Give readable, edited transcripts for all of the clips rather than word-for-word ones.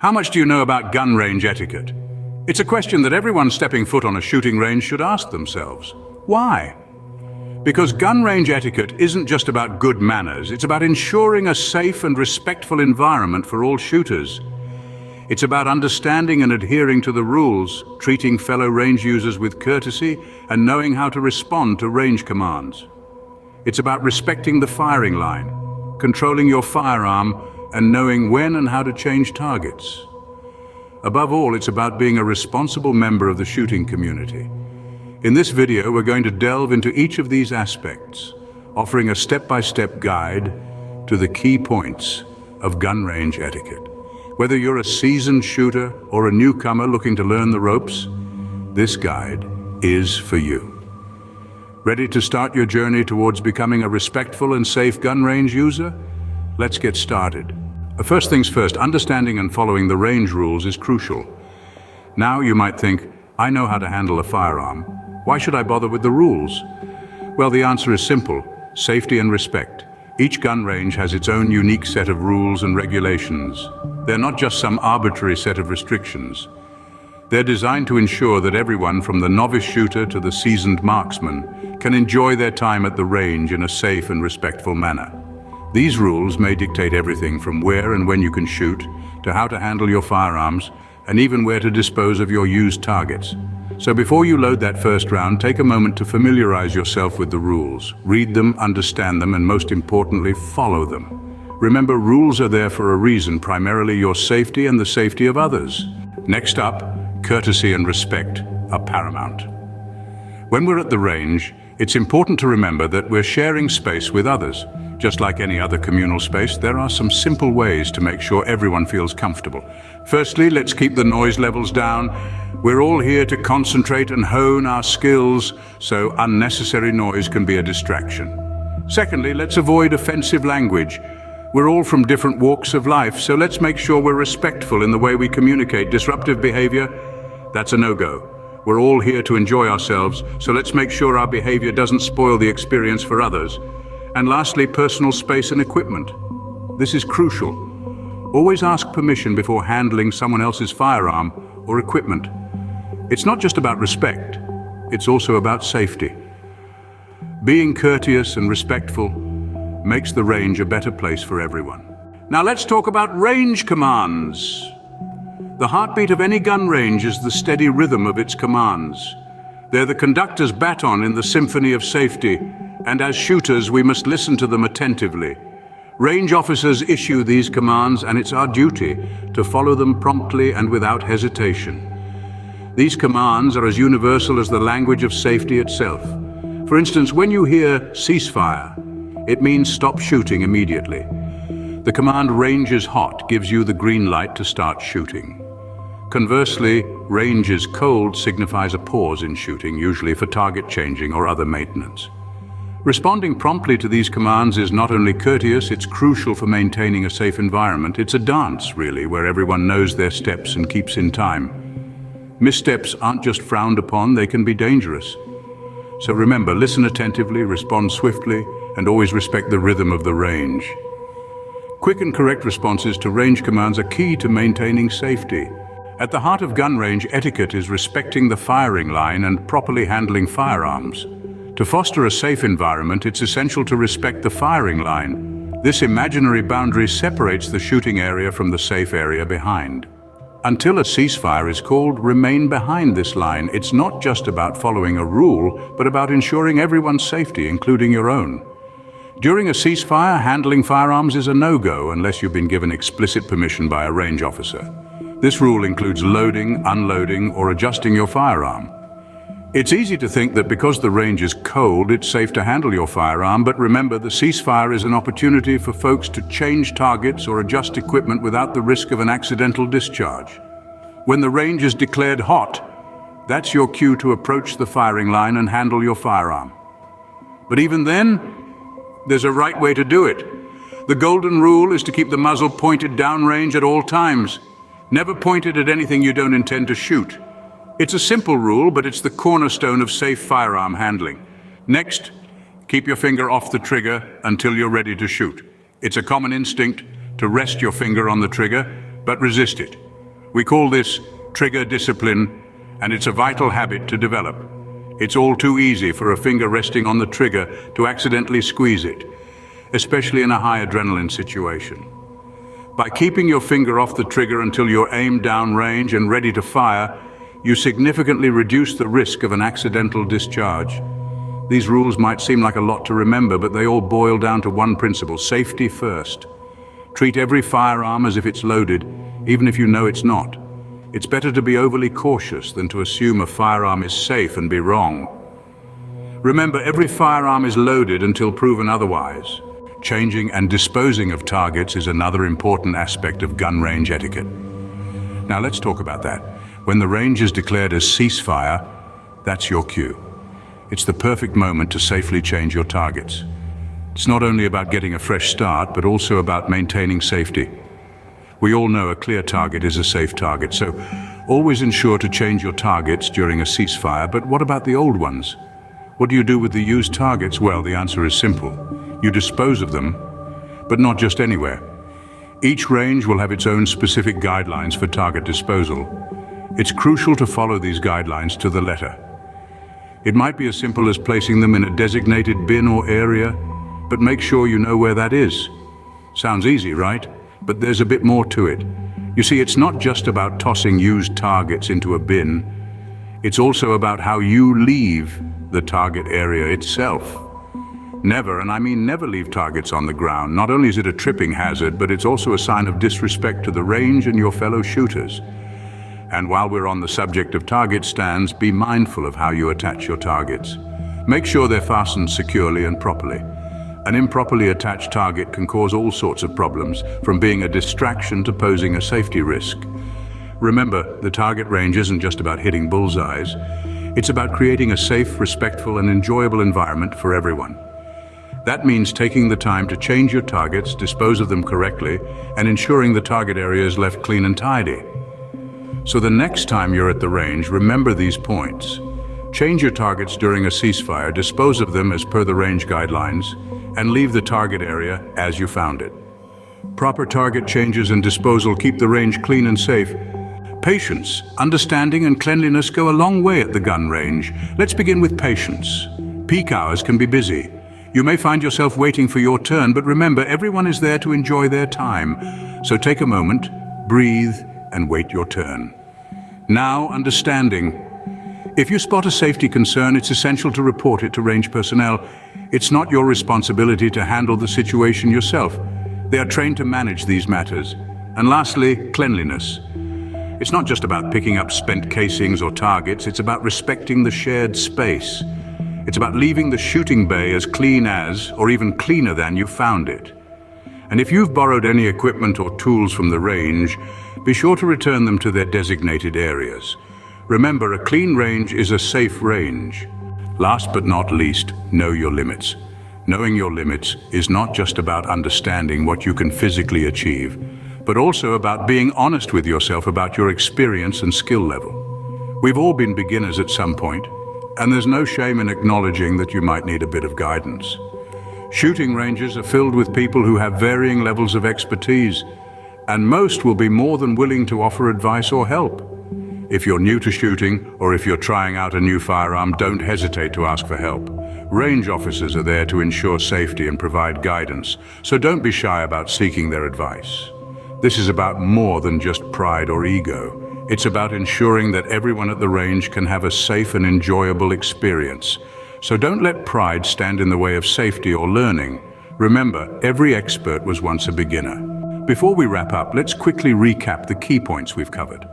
How much do you know about gun range etiquette? It's a question that everyone stepping foot on a shooting range should ask themselves. Why? Because gun range etiquette isn't just about good manners, it's about ensuring a safe and respectful environment for all shooters. It's about understanding and adhering to the rules, treating fellow range users with courtesy, and knowing how to respond to range commands. It's about respecting the firing line, controlling your firearm, and knowing when and how to change targets. Above all, it's about being a responsible member of the shooting community. In this video, we're going to delve into each of these aspects, offering a step-by-step guide to the key points of gun range etiquette. Whether you're a seasoned shooter or a newcomer looking to learn the ropes, this guide is for you. Ready to start your journey towards becoming a respectful and safe gun range user? Let's get started. First things first, understanding and following the range rules is crucial. Now you might think, I know how to handle a firearm. Why should I bother with the rules? Well, the answer is simple: safety and respect. Each gun range has its own unique set of rules and regulations. They're not just some arbitrary set of restrictions. They're designed to ensure that everyone from the novice shooter to the seasoned marksman can enjoy their time at the range in a safe and respectful manner. These rules may dictate everything from where and when you can shoot, to how to handle your firearms, and even where to dispose of your used targets. So before you load that first round, take a moment to familiarize yourself with the rules. Read them, understand them, and most importantly, follow them. Remember, rules are there for a reason, primarily your safety and the safety of others. Next up, courtesy and respect are paramount. When we're at the range, it's important to remember that we're sharing space with others. Just like any other communal space, there are some simple ways to make sure everyone feels comfortable. Firstly, let's keep the noise levels down. We're all here to concentrate and hone our skills, so unnecessary noise can be a distraction. Secondly, let's avoid offensive language. We're all from different walks of life, so let's make sure we're respectful in the way we communicate. Disruptive behavior, that's a no-go. We're all here to enjoy ourselves, so let's make sure our behavior doesn't spoil the experience for others. And lastly, personal space and equipment. This is crucial. Always ask permission before handling someone else's firearm or equipment. It's not just about respect, it's also about safety. Being courteous and respectful makes the range a better place for everyone. Now let's talk about range commands. The heartbeat of any gun range is the steady rhythm of its commands. They're the conductor's baton in the symphony of safety, and as shooters, we must listen to them attentively. Range officers issue these commands, and it's our duty to follow them promptly and without hesitation. These commands are as universal as the language of safety itself. For instance, when you hear ceasefire, it means stop shooting immediately. The command range is hot gives you the green light to start shooting. Conversely, range is cold signifies a pause in shooting, usually for target changing or other maintenance. Responding promptly to these commands is not only courteous, it's crucial for maintaining a safe environment. It's a dance, really, where everyone knows their steps and keeps in time. Missteps aren't just frowned upon, they can be dangerous. So remember, listen attentively, respond swiftly, and always respect the rhythm of the range. Quick and correct responses to range commands are key to maintaining safety. At the heart of gun range etiquette is respecting the firing line and properly handling firearms. To foster a safe environment, it's essential to respect the firing line. This imaginary boundary separates the shooting area from the safe area behind. Until a ceasefire is called, remain behind this line. It's not just about following a rule, but about ensuring everyone's safety, including your own. During a ceasefire, handling firearms is a no-go unless you've been given explicit permission by a range officer. This rule includes loading, unloading, or adjusting your firearm. It's easy to think that because the range is cold, it's safe to handle your firearm, but remember, the ceasefire is an opportunity for folks to change targets or adjust equipment without the risk of an accidental discharge. When the range is declared hot, that's your cue to approach the firing line and handle your firearm. But even then, there's a right way to do it. The golden rule is to keep the muzzle pointed downrange at all times. Never point it at anything you don't intend to shoot. It's a simple rule, but it's the cornerstone of safe firearm handling. Next, keep your finger off the trigger until you're ready to shoot. It's a common instinct to rest your finger on the trigger, but resist it. We call this trigger discipline, and it's a vital habit to develop. It's all too easy for a finger resting on the trigger to accidentally squeeze it, especially in a high adrenaline situation. By keeping your finger off the trigger until you're aimed down range and ready to fire, you significantly reduce the risk of an accidental discharge. These rules might seem like a lot to remember, but they all boil down to one principle: safety first. Treat every firearm as if it's loaded, even if you know it's not. It's better to be overly cautious than to assume a firearm is safe and be wrong. Remember, every firearm is loaded until proven otherwise. Changing and disposing of targets is another important aspect of gun range etiquette. Now let's talk about that. When the range is declared as ceasefire, that's your cue. It's the perfect moment to safely change your targets. It's not only about getting a fresh start, but also about maintaining safety. We all know a clear target is a safe target, so always ensure to change your targets during a ceasefire. But what about the old ones? What do you do with the used targets? Well, the answer is simple. You dispose of them, but not just anywhere. Each range will have its own specific guidelines for target disposal. It's crucial to follow these guidelines to the letter. It might be as simple as placing them in a designated bin or area, but make sure you know where that is. Sounds easy, right? But there's a bit more to it. You see, it's not just about tossing used targets into a bin. It's also about how you leave the target area itself. Never, and I mean never, leave targets on the ground. Not only is it a tripping hazard, but it's also a sign of disrespect to the range and your fellow shooters. And while we're on the subject of target stands, be mindful of how you attach your targets. Make sure they're fastened securely and properly. An improperly attached target can cause all sorts of problems, from being a distraction to posing a safety risk. Remember, the target range isn't just about hitting bullseyes. It's about creating a safe, respectful, and enjoyable environment for everyone. That means taking the time to change your targets, dispose of them correctly, and ensuring the target area is left clean and tidy. So the next time you're at the range, remember these points. Change your targets during a ceasefire, dispose of them as per the range guidelines, and leave the target area as you found it. Proper target changes and disposal keep the range clean and safe. Patience, understanding, and cleanliness go a long way at the gun range. Let's begin with patience. Peak hours can be busy. You may find yourself waiting for your turn, but remember, everyone is there to enjoy their time. So take a moment, breathe, and wait your turn. Now, understanding. If you spot a safety concern, it's essential to report it to range personnel. It's not your responsibility to handle the situation yourself. They are trained to manage these matters. And lastly, cleanliness. It's not just about picking up spent casings or targets, it's about respecting the shared space. It's about leaving the shooting bay as clean as, or even cleaner than, you found it. And if you've borrowed any equipment or tools from the range, be sure to return them to their designated areas. Remember, a clean range is a safe range. Last but not least, know your limits. Knowing your limits is not just about understanding what you can physically achieve, but also about being honest with yourself about your experience and skill level. We've all been beginners at some point, and there's no shame in acknowledging that you might need a bit of guidance. Shooting ranges are filled with people who have varying levels of expertise, and most will be more than willing to offer advice or help. If you're new to shooting, or if you're trying out a new firearm, don't hesitate to ask for help. Range officers are there to ensure safety and provide guidance, so don't be shy about seeking their advice. This is about more than just pride or ego. It's about ensuring that everyone at the range can have a safe and enjoyable experience. So don't let pride stand in the way of safety or learning. Remember, every expert was once a beginner. Before we wrap up, let's quickly recap the key points we've covered.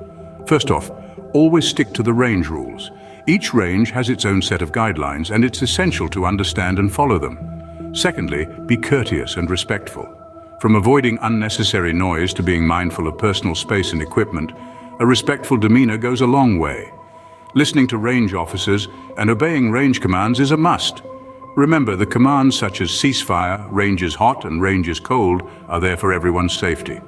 First off, always stick to the range rules. Each range has its own set of guidelines, and it's essential to understand and follow them. Secondly, be courteous and respectful. From avoiding unnecessary noise to being mindful of personal space and equipment, a respectful demeanor goes a long way. Listening to range officers and obeying range commands is a must. Remember, the commands such as ceasefire, range is hot, and range is cold are there for everyone's safety.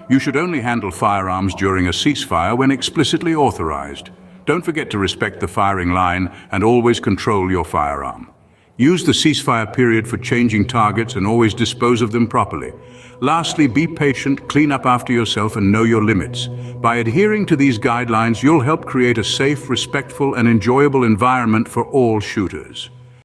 You should only handle firearms during a ceasefire when explicitly authorized. Don't forget to respect the firing line and always control your firearm. Use the ceasefire period for changing targets and always dispose of them properly. Lastly, be patient, clean up after yourself and know your limits. By adhering to these guidelines, you'll help create a safe, respectful and enjoyable environment for all shooters.